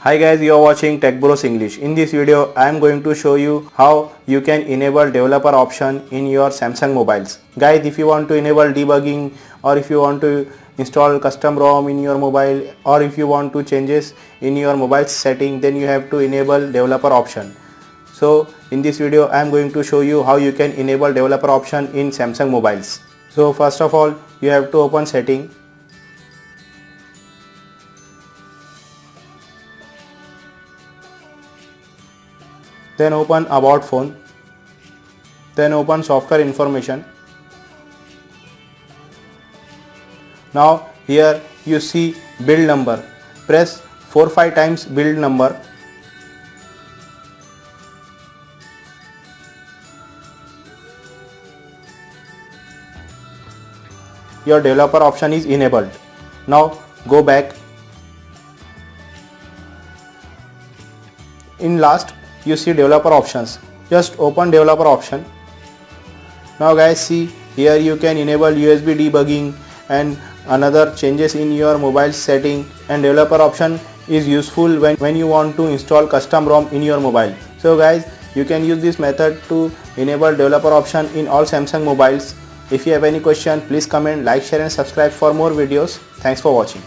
Hi guys, you are watching TechBros English. In this video, I am going to show you how you can enable developer option in your Samsung mobiles. Guys, if you want to enable debugging, or if you want to install custom ROM in your mobile, or if you want to changes in your mobile setting, then you have to enable developer option. So in this video, I am going to show you how you can enable developer option in Samsung mobiles. So first of all, you have to open setting. Then open about phone, then open software information. Now here you see build number, press 4-5 times build number. Your developer option is enabled. Now go back. In last you see developer options. Just open developer option. Now guys, see here you can enable USB debugging and another changes in your mobile setting, and developer option is useful when you want to install custom ROM in your mobile. So guys, you can use this method to enable developer option in all Samsung mobiles. If you have any question, please comment, like, share and subscribe for more videos. Thanks for watching.